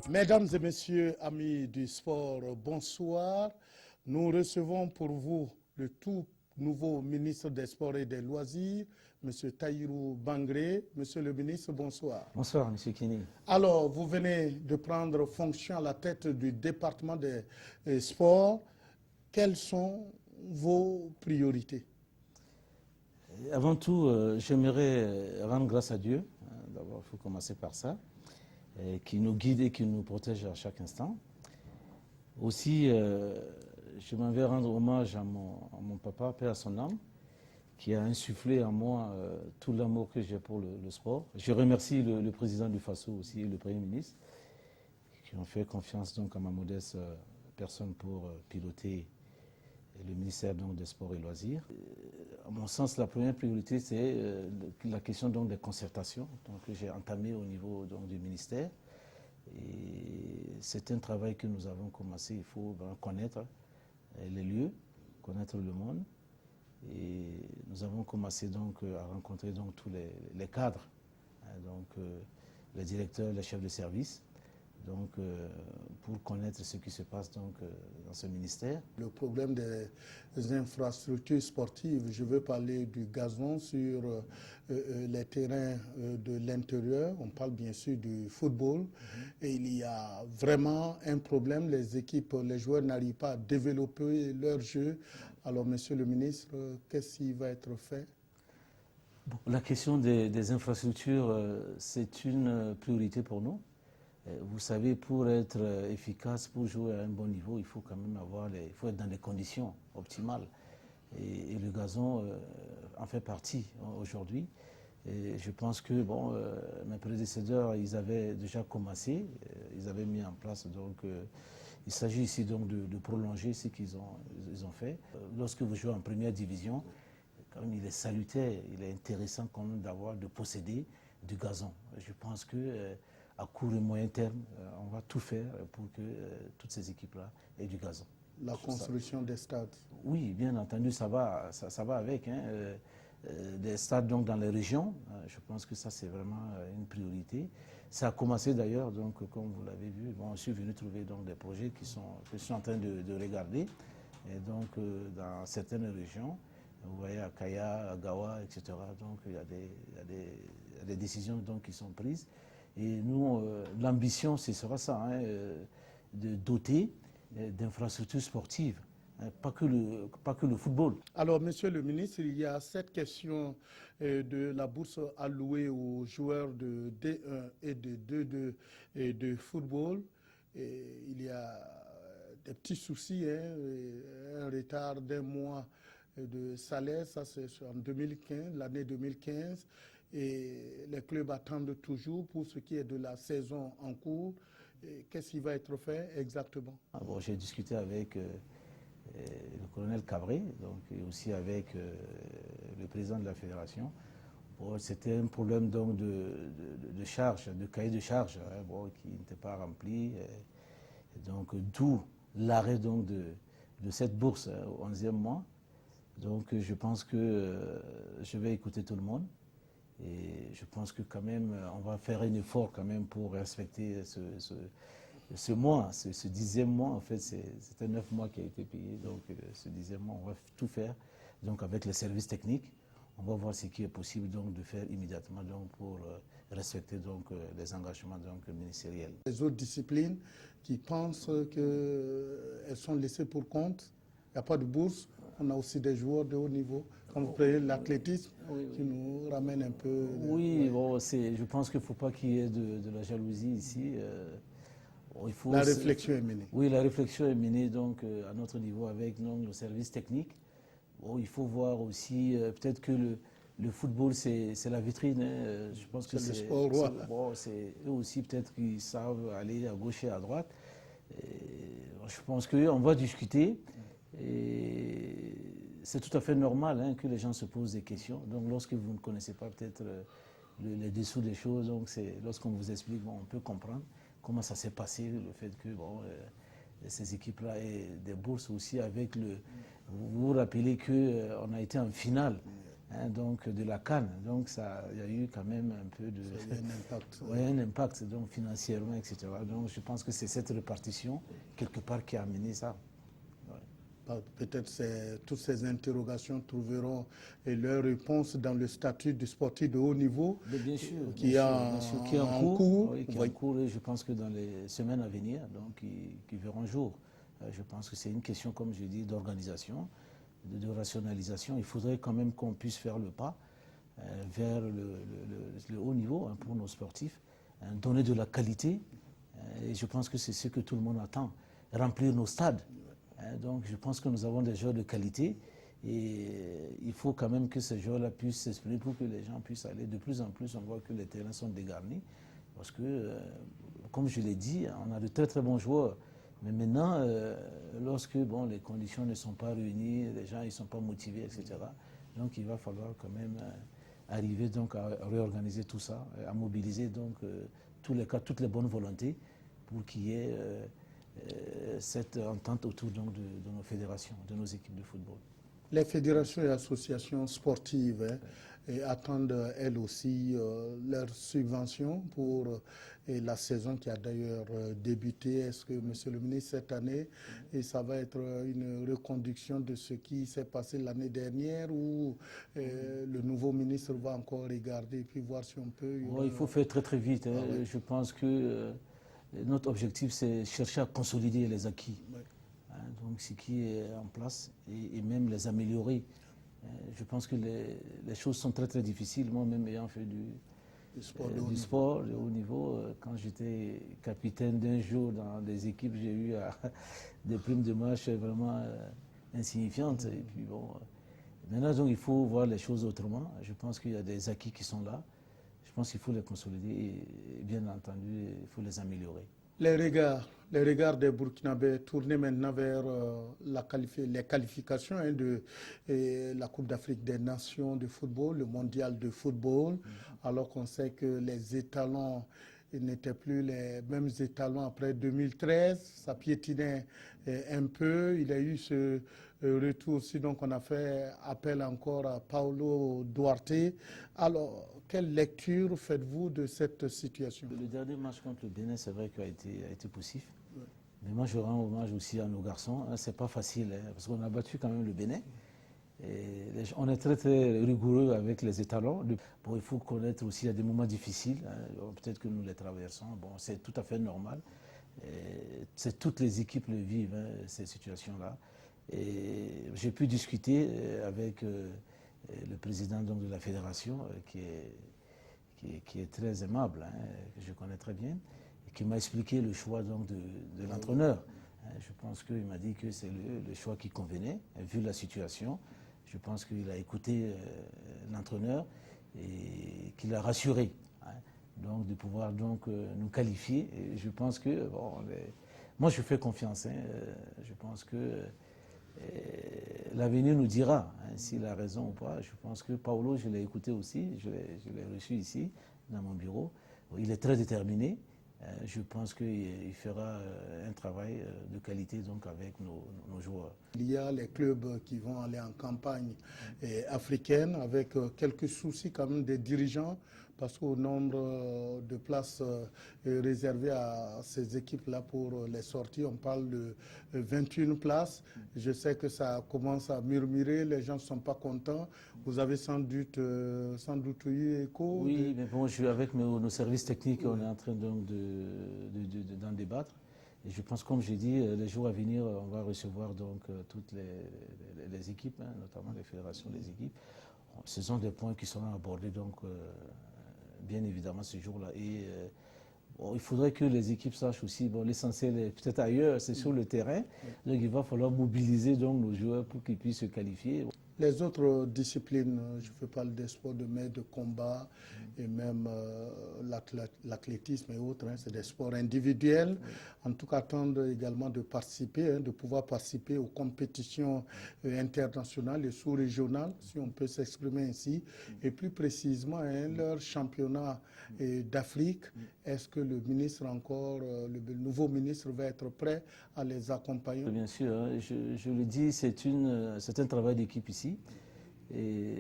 Mesdames et messieurs, amis du sport, bonsoir. Nous recevons pour vous le tout nouveau ministre des Sports et des Loisirs, M. Tahirou Bangré. Monsieur le ministre, bonsoir. Bonsoir, M. Kini. Alors, vous venez de prendre fonction à la tête du département des sports. Quelles sont vos priorités? Avant tout, j'aimerais rendre grâce à Dieu. D'abord, il faut commencer par ça, qui nous guide et qui nous protège à chaque instant. Aussi, je m'en vais rendre hommage à mon papa, paix à son âme, qui a insufflé en moi tout l'amour que j'ai pour le sport. Je remercie le président du FASO aussi et le Premier ministre, qui ont fait confiance donc à ma modeste personne pour piloter le ministère donc, des Sports et Loisirs. À mon sens, la première priorité, c'est la question donc, des concertations que j'ai entamées au niveau donc, du ministère. Et c'est un travail que nous avons commencé. Il faut connaître les lieux, connaître le monde. Et nous avons commencé donc à rencontrer donc, tous les cadres, les directeurs, les chefs de service, donc, pour connaître ce qui se passe donc, dans ce ministère. Le problème des infrastructures sportives, je veux parler du gazon sur les terrains de l'intérieur. On parle bien sûr du football. Et il y a vraiment un problème. Les équipes, les joueurs n'arrivent pas à développer leur jeu. Alors, monsieur le ministre, qu'est-ce qui va être fait? La question des infrastructures, c'est une priorité pour nous. Vous savez, pour être efficace, pour jouer à un bon niveau, il faut quand même il faut être dans des conditions optimales. Et le gazon en fait partie aujourd'hui. Et je pense que mes prédécesseurs, ils avaient déjà commencé, ils avaient mis en place. Donc, il s'agit ici donc de prolonger ce qu'ils ont fait. Lorsque vous jouez en première division, quand même, il est salutaire, il est intéressant quand même de posséder du gazon. Je pense que à court et moyen terme, on va tout faire pour que toutes ces équipes-là aient du gazon. La construction des stades? Oui, bien entendu, ça va avec. Des stades donc, dans les régions, je pense que ça c'est vraiment une priorité. Ça a commencé d'ailleurs, donc, comme vous l'avez vu, je suis venu trouver donc, des projets que je suis en train de regarder. Et donc, dans certaines régions, vous voyez à Kaya, à Gawa, etc. Donc il y a des décisions donc, qui sont prises. Et nous, l'ambition, ce sera ça, de doter d'infrastructures sportives, pas que le football. Alors, monsieur le ministre, il y a cette question de la bourse allouée aux joueurs de D1 et de D2 et de football. Et il y a des petits soucis, un retard d'un mois de salaire, ça c'est en 2015, l'année 2015. Et les clubs attendent toujours pour ce qui est de la saison en cours. Qu'est-ce qui va être fait exactement? J'ai discuté avec le colonel Cabré, donc, et aussi avec le président de la fédération. C'était un problème donc, de charge, de cahier de charge qui n'était pas rempli. Donc d'où l'arrêt donc, de cette bourse au 11e mois. Donc je pense que je vais écouter tout le monde. Et je pense que quand même, on va faire un effort quand même pour respecter ce mois, ce 10e mois. En fait, c'était 9 mois qui a été payé. Donc, ce 10e mois, on va tout faire. Donc, avec les services techniques, on va voir ce qui est possible donc, de faire immédiatement donc, pour respecter donc, les engagements donc, ministériels. Les autres disciplines qui pensent qu'elles sont laissées pour compte, il n'y a pas de bourse. On a aussi des joueurs de haut niveau. Quand vous prenez l'athlétisme, qui nous ramène un peu... Oui, je pense qu'il ne faut pas qu'il y ait de la jalousie ici. La réflexion est menée. Oui, la réflexion est menée donc, à notre niveau avec donc, le service technique. Il faut voir aussi, peut-être que le football, c'est la vitrine. Je pense que c'est le sport roi. C'est eux aussi, peut-être qu'ils savent aller à gauche et à droite. Je pense qu'on va discuter. Et c'est tout à fait normal que les gens se posent des questions. Donc, lorsque vous ne connaissez pas peut-être les dessous des choses, donc lorsqu'on vous explique, on peut comprendre comment ça s'est passé, le fait que ces équipes-là aient des bourses aussi avec le... Vous vous rappelez qu'on a été en finale donc de la CAN. Donc il y a eu quand même un peu de... Ça a eu un impact. Oui, un impact donc, financièrement, etc. Donc je pense que c'est cette répartition, quelque part, qui a amené ça. Peut-être toutes ces interrogations trouveront leur réponse dans le statut du sportif de haut niveau bien sûr, qui est en cours. Oui, qui est en cours, et je pense que dans les semaines à venir, donc, qui verront jour. Je pense que c'est une question, comme je dis, d'organisation, de rationalisation. Il faudrait quand même qu'on puisse faire le pas vers le haut niveau pour nos sportifs, donner de la qualité. Et je pense que c'est ce que tout le monde attend, remplir nos stades. Donc je pense que nous avons des joueurs de qualité et il faut quand même que ces joueurs-là puissent s'exprimer pour que les gens puissent aller. De plus en plus, on voit que les terrains sont dégarnis parce que, comme je l'ai dit, on a de très très bons joueurs. Mais maintenant, lorsque les conditions ne sont pas réunies, les gens ne sont pas motivés, etc. Donc il va falloir quand même arriver donc à réorganiser tout ça, à mobiliser donc toutes les bonnes volontés pour qu'il y ait cette entente autour donc, de nos fédérations, de nos équipes de football. Les fédérations et associations sportives attendent elles aussi leurs subventions pour la saison qui a d'ailleurs débuté. Est-ce que, Monsieur le ministre, cette année, ça va être une reconduction de ce qui s'est passé l'année dernière ou le nouveau ministre va encore regarder et puis voir si on peut... Il faut faire très très vite. Ouais. Je pense que notre objectif, c'est chercher à consolider les acquis. Ouais. Donc, ce qui est en place et même les améliorer. Je pense que les choses sont très très difficiles. Moi-même ayant fait du sport de haut niveau, quand j'étais capitaine d'un jour dans des équipes, j'ai eu des primes de match vraiment insignifiantes. Et puis maintenant donc, il faut voir les choses autrement. Je pense qu'il y a des acquis qui sont là. Je pense qu'il faut les consolider et bien entendu, il faut les améliorer. Les regards des Burkinabés tournés maintenant vers les qualifications de la Coupe d'Afrique des Nations de football, le mondial de football, alors qu'on sait que les étalons n'étaient plus les mêmes étalons après 2013. Ça piétinait un peu. Il y a eu ce retour aussi, donc on a fait appel encore à Paulo Duarte. Alors, quelle lecture faites-vous de cette situation? Le dernier match contre le Bénin, c'est vrai qu'il a été poussif. Ouais. Mais moi, je rends hommage aussi à nos garçons. C'est pas facile, parce qu'on a battu quand même le Bénin. Et on est très très rigoureux avec les étalons. Il faut connaître aussi, il y a des moments difficiles. Peut-être que nous les traversons. C'est tout à fait normal. Toutes les équipes le vivent, ces situations-là. Et j'ai pu discuter avec le président donc, de la fédération, qui est très aimable, que je connais très bien, et qui m'a expliqué le choix donc, de l'entraîneur. Je pense qu'il m'a dit que c'est le choix qui convenait, vu la situation. Je pense qu'il a écouté l'entraîneur et qu'il a rassuré donc, de pouvoir donc, nous qualifier. Et je pense que, moi je fais confiance, je pense que l'avenir nous dira s'il a raison ou pas. Je pense que Paulo, je l'ai écouté aussi, je l'ai reçu ici, dans mon bureau. Il est très déterminé. Je pense qu'il fera un travail de qualité donc, avec nos joueurs. Il y a les clubs qui vont aller en campagne africaine avec quelques soucis quand même des dirigeants parce qu'au nombre de places réservées à ces équipes-là pour les sorties, on parle de 21 places. Je sais que ça commence à murmurer, les gens ne sont pas contents. Vous avez sans doute eu écho. Oui, mais je suis avec nos services techniques, on est en train donc d'en débattre. Et je pense, comme j'ai dit, les jours à venir, on va recevoir donc toutes les équipes, notamment les fédérations des équipes. Ce sont des points qui seront abordés donc bien évidemment ce jour-là. Et il faudrait que les équipes sachent aussi, l'essentiel est peut-être ailleurs, c'est sur le terrain. Donc il va falloir mobiliser donc nos joueurs pour qu'ils puissent se qualifier. Les autres disciplines, je peux parler des sports de mer, de combat et même l'athlétisme et autres, c'est des sports individuels. Oui. En tout cas, attendent également de participer, de pouvoir participer aux compétitions internationales et sous-régionales, si on peut s'exprimer ainsi. Et plus précisément, leur championnat d'Afrique, est-ce que le ministre encore, le nouveau ministre va être prêt à les accompagner? Bien sûr, je le dis, c'est un travail d'équipe ici. Et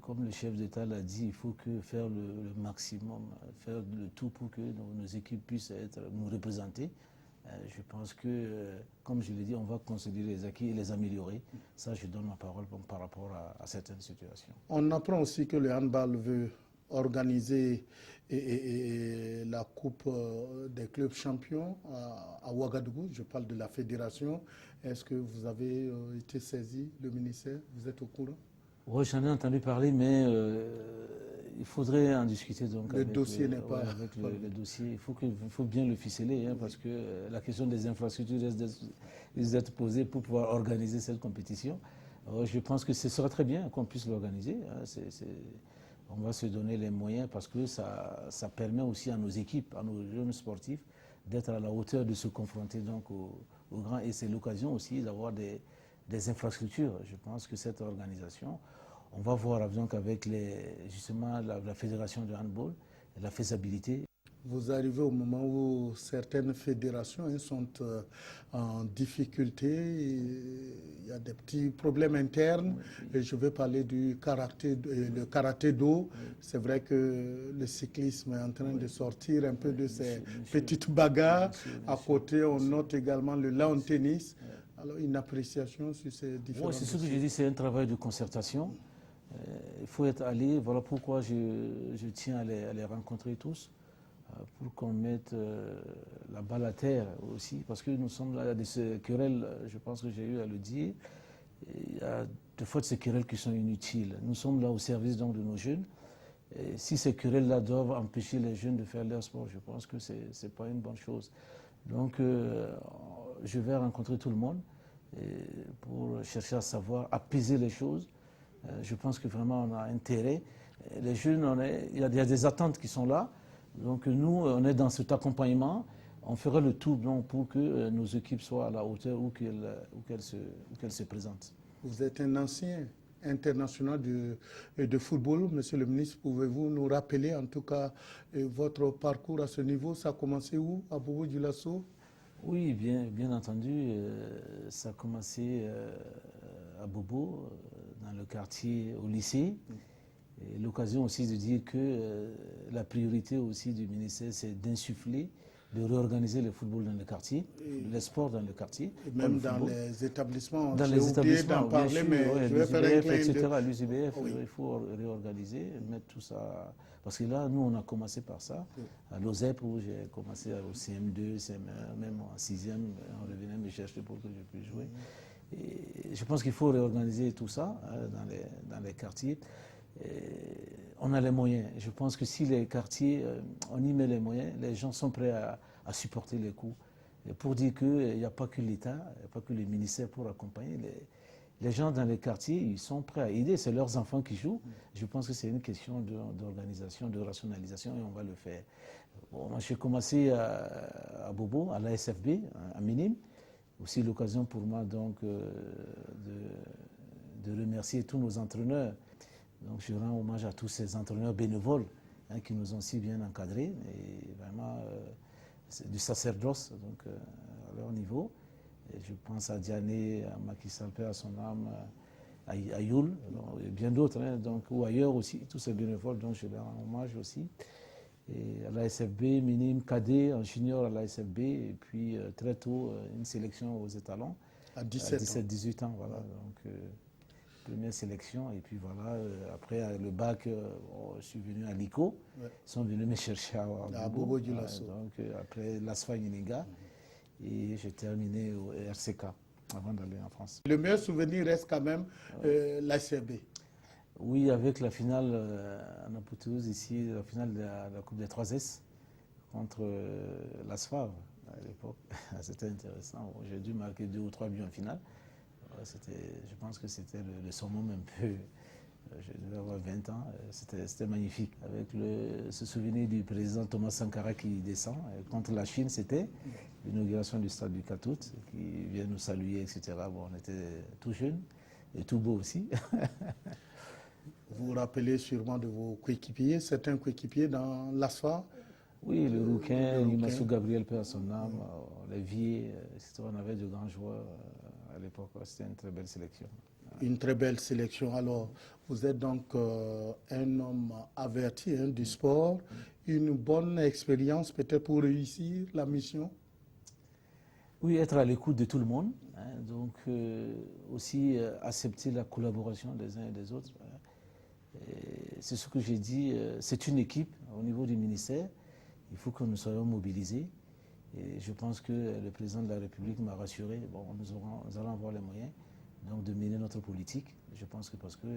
comme comme le chef d'État l'a dit, il faut faire le maximum, faire le tout pour que nos équipes puissent nous représenter. Je pense que, comme je l'ai dit, on va consolider les acquis et les améliorer. Ça, je donne ma parole par rapport à certaines situations. On apprend aussi que le handball veut organiser la Coupe des clubs champions à Ouagadougou. Je parle de la fédération. Est-ce que vous avez été saisi, le ministère? Vous êtes au courant? Oui, j'en ai entendu parler, mais il faudrait en discuter donc le dossier n'est pas... avec le dossier. Il faut bien le ficeler, hein, parce que la question des infrastructures risque d'être posée pour pouvoir organiser cette compétition. Je pense que ce sera très bien qu'on puisse l'organiser. Hein. On va se donner les moyens parce que ça permet aussi à nos équipes, à nos jeunes sportifs, d'être à la hauteur de se confronter donc aux grands. Et c'est l'occasion aussi d'avoir des infrastructures. Je pense que cette organisation, on va voir donc avec justement la fédération de handball, la faisabilité. Vous arrivez au moment où certaines fédérations sont en difficulté, il y a des petits problèmes internes, et je vais parler du karaté do. C'est vrai que le cyclisme est en train de sortir un peu de ces petites bagarres. À côté, on note également le lawn tennis. Alors, une appréciation sur ces différents c'est ce que je dis, c'est un travail de concertation. Il faut être allé, voilà pourquoi je tiens à les rencontrer tous, pour qu'on mette la balle à terre aussi, parce que nous sommes là, il y a des querelles, je pense que j'ai eu à le dire, il y a des fois de ces querelles qui sont inutiles. Nous sommes là au service donc de nos jeunes. Et si ces querelles-là doivent empêcher les jeunes de faire leur sport, je pense que ce n'est pas une bonne chose. Donc, je vais rencontrer tout le monde pour chercher à savoir, apaiser les choses. Je pense que vraiment on a intérêt. Les jeunes, il y a des attentes qui sont là. Donc nous, on est dans cet accompagnement. On fera le tout donc, pour que nos équipes soient à la hauteur où qu'elles se présentent. Vous êtes un ancien international de football. Monsieur le ministre, pouvez-vous nous rappeler en tout cas votre parcours à ce niveau? Ça a commencé où? À Bobo-Dioulasso? Oui, bien entendu. Ça a commencé à Bobo, dans le quartier, au lycée. Et l'occasion aussi de dire que la priorité aussi du ministère, c'est d'insuffler, de réorganiser le football dans le quartier, le sport dans le quartier. Et même dans les établissements. Dans les établissements, d'en parler, mais je vais faire un clin d'œil. L'USBF, il faut réorganiser, mettre tout ça. Parce que là, nous, on a commencé par ça. À l'OSEP, où j'ai commencé au CM2, CM1, même en 6e, on revenait me chercher pour que je puisse jouer. Et je pense qu'il faut réorganiser tout ça dans les quartiers. On a les moyens. Je pense que si les quartiers, on y met les moyens, les gens sont prêts à supporter les coûts. Et pour dire qu'il n'y a pas que l'État, il n'y a pas que les ministères pour accompagner. Les gens dans les quartiers, ils sont prêts à aider. C'est leurs enfants qui jouent. Je pense que c'est une question d'organisation, de rationalisation et on va le faire. Bon, moi, j'ai commencé à Bobo, à l'ASFB, à Minim. Aussi l'occasion pour moi donc de remercier tous nos entraîneurs. Donc je rends hommage à tous ces entraîneurs bénévoles qui nous ont si bien encadrés. Et vraiment, c'est du sacerdoce donc, à leur niveau. Et je pense à Diané, à Macky Sall, à son âme, à Youl, et bien d'autres, ou ailleurs aussi, tous ces bénévoles dont je leur rends hommage aussi. Et à l'ASFB, minime, cadet, en junior à l'ASFB, et puis très tôt, une sélection aux étalons. À 17-18 ans, voilà. Donc, première sélection, et puis voilà, après le bac, je suis venu à l'ICO, ils sont venus me chercher à Bobo-Dioulasso. Donc après l'ASFA Nininga, et j'ai terminé au RCK avant d'aller en France. Le meilleur souvenir reste quand même l'ASFB. Oui, avec la finale en apothéose ici, la finale de la Coupe des 3S contre l'ASFA à l'époque. C'était intéressant. J'ai dû marquer 2 ou 3 buts en finale. Je pense que c'était le summum un peu. Je devais avoir 20 ans. C'était magnifique. Avec ce souvenir du président Thomas Sankara qui descend. Contre la Chine, c'était l'inauguration du stade du 4 août, qui vient nous saluer, etc. Bon, on était tout jeunes et tout beau aussi. Vous vous rappelez sûrement de vos coéquipiers, certains coéquipiers dans l'ASFA? Oui, le Rouquin, Limassou Gabriel, père à son âme, Lévier, etc. On avait de grands joueurs à l'époque. C'était une très belle sélection. Une très belle sélection. Alors, vous êtes donc un homme averti du sport, une bonne expérience peut-être pour réussir la mission. Oui, être à l'écoute de tout le monde, hein, donc aussi accepter la collaboration des uns et des autres. C'est ce que j'ai dit, c'est une équipe au niveau du ministère, il faut que nous soyons mobilisés. Et je pense que le président de la République m'a rassuré, bon, nous allons avoir les moyens donc, de mener notre politique. Je pense que parce que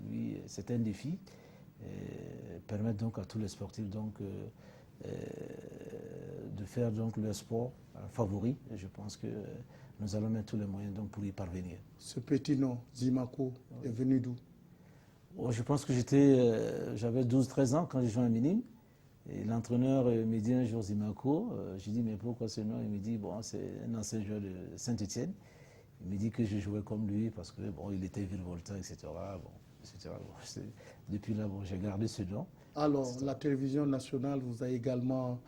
lui, c'est un défi, permettre donc à tous les sportifs donc, de faire donc leur sport favori. Et je pense que nous allons mettre tous les moyens donc, pour y parvenir. Ce petit nom, Zimako, est venu d'où? Oh, je pense que j'avais 12-13 ans quand j'ai joué à Minime. Et l'entraîneur me dit un jour Zimako. J'ai dit mais pourquoi ce nom? Il me dit bon, c'est un ancien joueur de Saint-Étienne. Il me dit que je jouais comme lui parce que bon, il était virevoltant, etc. Bon, etc. Bon, depuis là, bon, j'ai gardé ce nom. Alors, la télévision nationale vous a également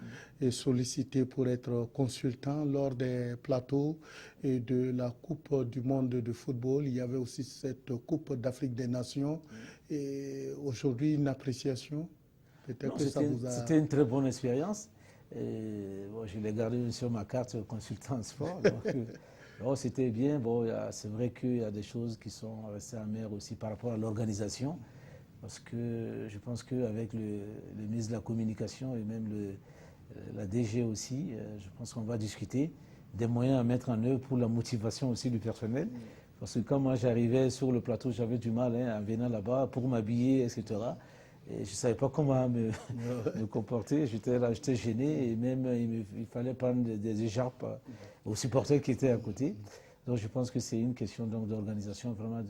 sollicité pour être consultant lors des plateaux et de la Coupe du monde de football. Il y avait aussi cette Coupe d'Afrique des Nations. Et aujourd'hui, une appréciation. Non, c'était une très bonne expérience. Bon, je l'ai gardé sur ma carte consultant en sport. Donc, c'était bien. Bon, c'est vrai qu'il y a des choses qui sont restées amères aussi par rapport à l'organisation. Parce que je pense qu'avec le ministre de la Communication et même la DG aussi, je pense qu'on va discuter des moyens à mettre en œuvre pour la motivation aussi du personnel. Parce que quand moi j'arrivais sur le plateau, j'avais du mal en venant là-bas pour m'habiller, etc. Et je ne savais pas comment me comporter. J'étais là, j'étais gêné et même il fallait prendre des écharpes aux supporters qui étaient à côté. Donc je pense que c'est une question d'organisation vraiment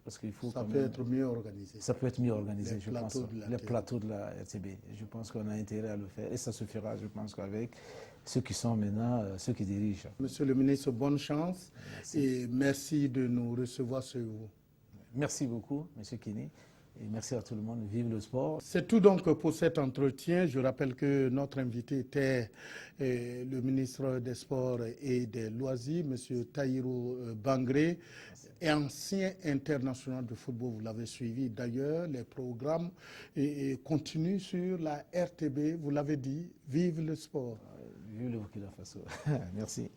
parce qu'il faut. Ça peut être mieux organisé. Ça peut être mieux organisé, les je pense. Les plateaux de la RTB. Je pense qu'on a intérêt à le faire et ça se fera, je pense, qu'avec ceux qui sont maintenant, ceux qui dirigent. Monsieur le ministre, bonne chance. Merci. Et merci de nous recevoir chez vous. Merci beaucoup, Monsieur Kini. Et merci à tout le monde. Vive le sport. C'est tout donc pour cet entretien. Je rappelle que notre invité était le ministre des Sports et des Loisirs, M. Tahirou Bangré, ancien international de football. Vous l'avez suivi d'ailleurs. Les programmes continuent sur la RTB. Vous l'avez dit, vive le sport. Vive le Burkina Faso. Merci.